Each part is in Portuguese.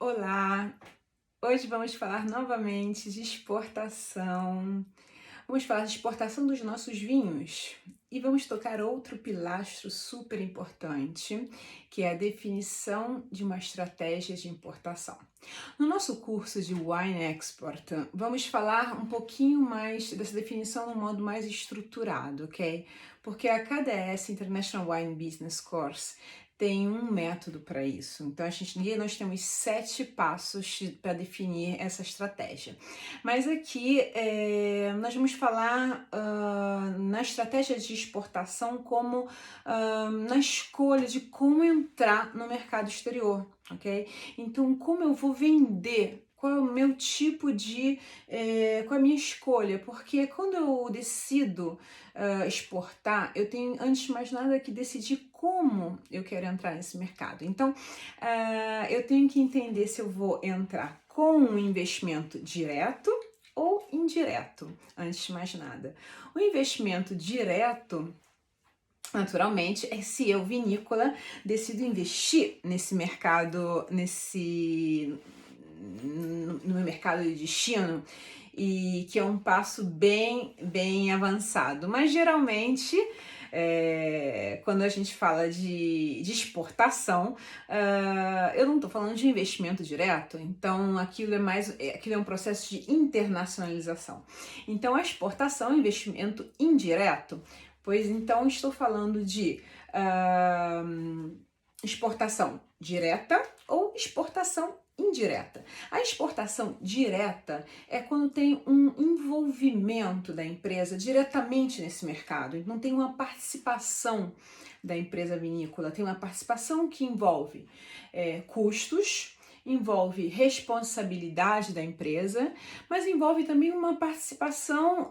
Olá! Hoje vamos falar novamente de exportação. Vamos falar de exportação dos nossos vinhos e vamos tocar outro pilastro super importante, que é a definição de uma estratégia de importação. No nosso curso de Wine Export, vamos falar um pouquinho mais dessa definição de um modo mais estruturado, ok? Porque a KDS International Wine Business Course tem um método para isso. Então, nós temos 7 passos para definir essa estratégia. Mas aqui nós vamos falar na estratégia de exportação como na escolha de como entrar no mercado exterior, ok? Então, como eu vou vender? Qual é o meu tipo de. Qual é a minha escolha? Porque quando eu decido exportar, eu tenho, antes de mais nada, que decidir como eu quero entrar nesse mercado. Então, eu tenho que entender se eu vou entrar com um investimento direto ou indireto, antes de mais nada. O investimento direto, naturalmente, é se eu, vinícola, decido investir nesse mercado, no mercado de destino, e que é um passo bem avançado. Mas geralmente, quando a gente fala de exportação, eu não estou falando de investimento direto, então aquilo é um processo de internacionalização. Então a exportação é um investimento indireto, pois então estou falando de exportação direta ou exportação indireta. A exportação direta é quando tem um envolvimento da empresa diretamente nesse mercado, não tem uma participação da empresa vinícola, tem uma participação que envolve custos, envolve responsabilidade da empresa, mas envolve também uma participação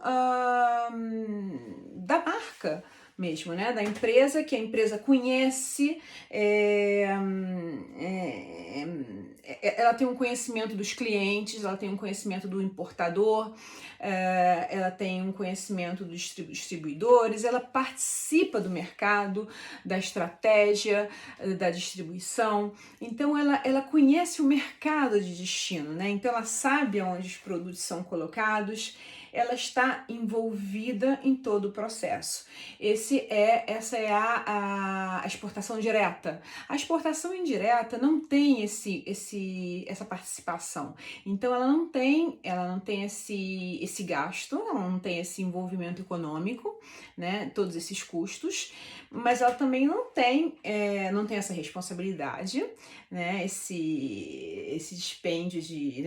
da marca mesmo, né? Da empresa, que a empresa conhece, ela tem um conhecimento dos clientes, ela tem um conhecimento do importador, ela tem um conhecimento dos distribuidores, ela participa do mercado, da estratégia, da distribuição. Então ela conhece o mercado de destino, né? Então ela sabe onde os produtos são colocados, ela está envolvida em todo o processo. Essa é a exportação direta. A exportação indireta não tem essa participação. Então ela não tem esse gasto, ela não tem esse envolvimento econômico, né? Todos esses custos, mas ela também não tem essa responsabilidade, né? Esse dispêndio de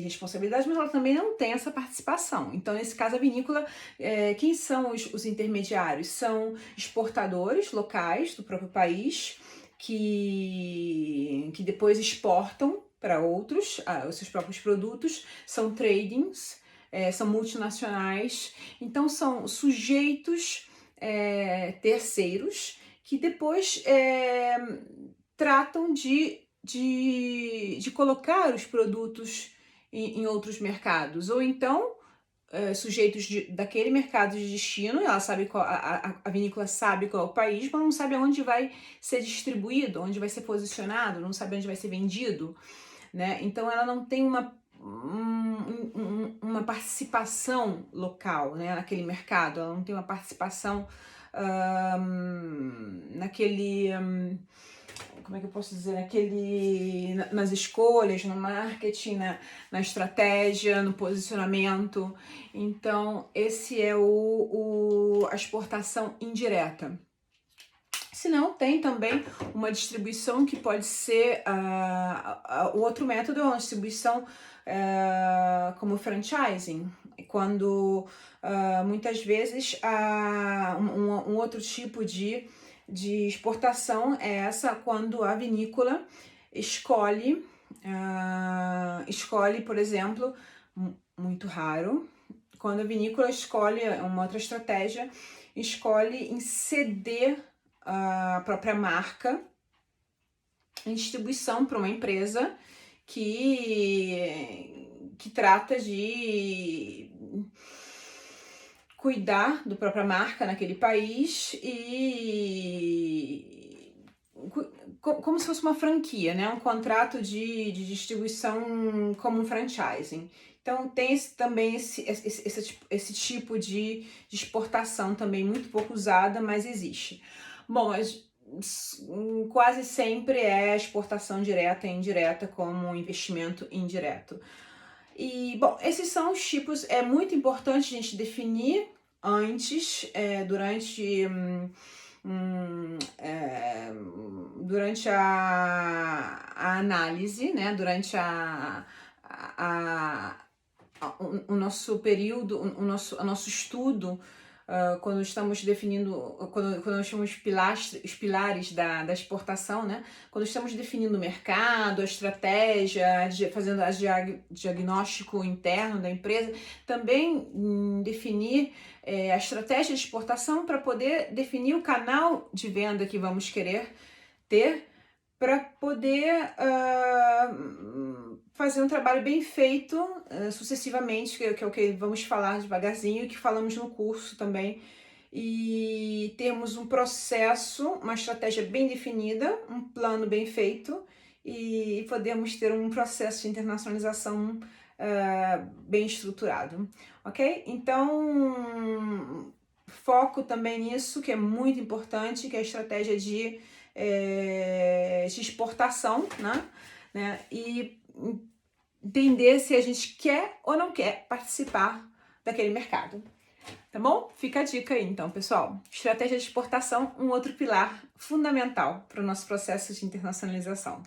responsabilidade, mas ela também não tem essa participação. Então, nesse caso, a vinícola, quem são os intermediários? São exportadores locais do próprio país que depois exportam para outros os seus próprios produtos, são tradings, são multinacionais, então são sujeitos terceiros que depois tratam de colocar os produtos em outros mercados, ou então sujeitos daquele mercado de destino. Ela sabe a vinícola sabe qual é o país, mas não sabe aonde vai ser distribuído, onde vai ser posicionado, não sabe onde vai ser vendido, né? Então ela não tem uma participação local, né, naquele mercado, ela não tem uma participação naquele como é que eu posso dizer, nas escolhas, no marketing, na estratégia, no posicionamento. Então, esse é a exportação indireta. Se não, tem também uma distribuição que pode ser, o outro método é uma distribuição como franchising, quando muitas vezes um outro tipo de exportação é essa, quando a vinícola escolhe, por exemplo, muito raro, quando a vinícola escolhe, uma outra estratégia, escolhe em ceder a própria marca em distribuição para uma empresa que trata de cuidar da própria marca naquele país e como se fosse uma franquia, né? Um contrato de distribuição como um franchising. Então, tem também esse tipo de exportação também muito pouco usada, mas existe. Bom, quase sempre é exportação direta e indireta como um investimento indireto. E, bom, esses são os tipos. É muito importante a gente definir antes, durante a análise, né? Durante a, o nosso período, o nosso estudo, quando estamos definindo, quando nós chamamos os pilares da exportação, né? Quando estamos definindo o mercado, a estratégia, fazendo a diagnóstico interno da empresa, também definir a estratégia de exportação para poder definir o canal de venda que vamos querer ter, para poder fazer um trabalho bem feito sucessivamente, que é o que vamos falar devagarzinho e que falamos no curso também, e termos um processo, uma estratégia bem definida, um plano bem feito, e podemos ter um processo de internacionalização bem estruturado, ok? Então, foco também nisso, que é muito importante, que é a estratégia de exportação, né? E entender se a gente quer ou não quer participar daquele mercado. Tá bom? Fica a dica aí, então, pessoal. Estratégia de exportação, um outro pilar fundamental para o nosso processo de internacionalização.